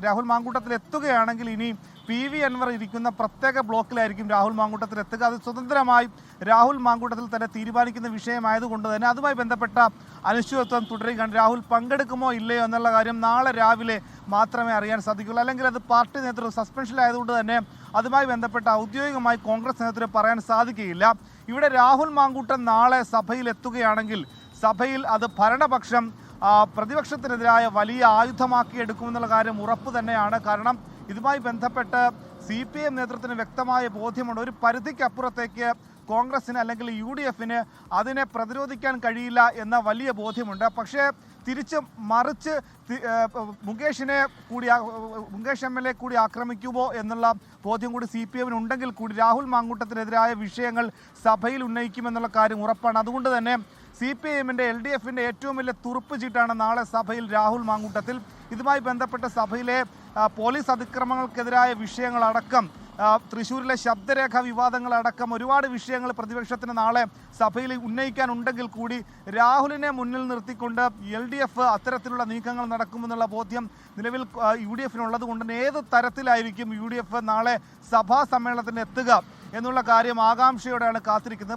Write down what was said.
രാഹുൽ മാങ്കൂട്ടത്തിൽ എത്തുകയാണെങ്കിൽ ഇനി PV അൻവർ ഇരിക്കുന്ന പ്രത്യേക ബ്ലോക്കിലായിരിക്കും രാഹുൽ മാങ്കൂട്ടത്തിൽ എത്തുക. അത് സ്വതന്ത്രമായി രാഹുൽ മാങ്കൂട്ടത്തിൽ തന്നെ തീരുമാനിക്കുന്ന വിഷയമായതുകൊണ്ട് തന്നെ അതുമായി ബന്ധപ്പെട്ട അനിശ്ചിതത്വം തുടരുകയാണ്. രാഹുൽ പങ്കെടുക്കുമോ ഇല്ലയോ എന്നുള്ള കാര്യം നാളെ രാവിലെ മാത്രമേ അറിയാൻ സാധിക്കുള്ളൂ. അല്ലെങ്കിൽ അത് പാർട്ടി നേതൃത്വം സസ്പെൻഷനിലായതുകൊണ്ട് തന്നെ അതുമായി ബന്ധപ്പെട്ട ഔദ്യോഗികമായി കോൺഗ്രസ് നേതൃത്വം പറയാൻ സാധിക്കുകയില്ല. ഇവിടെ രാഹുൽ മാങ്കൂട്ടം നാളെ സഭയിൽ എത്തുകയാണെങ്കിൽ സഭയിൽ അത് ഭരണപക്ഷം പ്രതിപക്ഷത്തിനെതിരായ വലിയ ആയുധമാക്കി എടുക്കുമെന്നുള്ള കാര്യം ഉറപ്പ് തന്നെയാണ്. കാരണം ഇതുമായി ബന്ധപ്പെട്ട് CPM നേതൃത്വത്തിന് വ്യക്തമായ ബോധ്യമുണ്ട്. ഒരു പരിധിക്കപ്പുറത്തേക്ക് കോൺഗ്രസിന് അല്ലെങ്കിൽ UDFന് അതിനെ പ്രതിരോധിക്കാൻ കഴിയില്ല എന്ന വലിയ ബോധ്യമുണ്ട്. പക്ഷേ മറിച്ച് മുകേഷ് MLA കൂടി ആക്രമിക്കുമോ എന്നുള്ള ബോധ്യം കൂടി CPM ഉണ്ടെങ്കിൽ കൂടി രാഹുൽ മാങ്കൂട്ടത്തിനെതിരായ വിഷയങ്ങൾ സഭയിൽ ഉന്നയിക്കുമെന്നുള്ള കാര്യം ഉറപ്പാണ്. അതുകൊണ്ട് തന്നെ CPMന്റെ LDFന്റെ ഏറ്റവും വലിയ തുറുപ്പ് ചീട്ടാണ് നാളെ സഭയിൽ രാഹുൽ മാങ്കൂട്ടത്തിൽ. ഇതുമായി ബന്ധപ്പെട്ട സഭയിലെ പോലീസ് അതിക്രമങ്ങൾക്കെതിരായ വിഷയങ്ങളടക്കം തൃശ്ശൂരിലെ ശബ്ദരേഖ വിവാദങ്ങളടക്കം ഒരുപാട് വിഷയങ്ങൾ പ്രതിപക്ഷത്തിന് നാളെ സഭയിൽ ഉന്നയിക്കാനുണ്ടെങ്കിൽ കൂടി രാഹുലിനെ മുന്നിൽ നിർത്തിക്കൊണ്ട് LDF അത്തരത്തിലുള്ള നീക്കങ്ങൾ നടക്കുമെന്നുള്ള ബോധ്യം നിലവിൽ UDFനുള്ളത് കൊണ്ട് തന്നെ ഏത് തരത്തിലായിരിക്കും UDF നാളെ സഭാ സമ്മേളനത്തിന് എത്തുക എന്നുള്ള കാര്യം ആകാംക്ഷയോടെയാണ് കാത്തിരിക്കുന്നത്.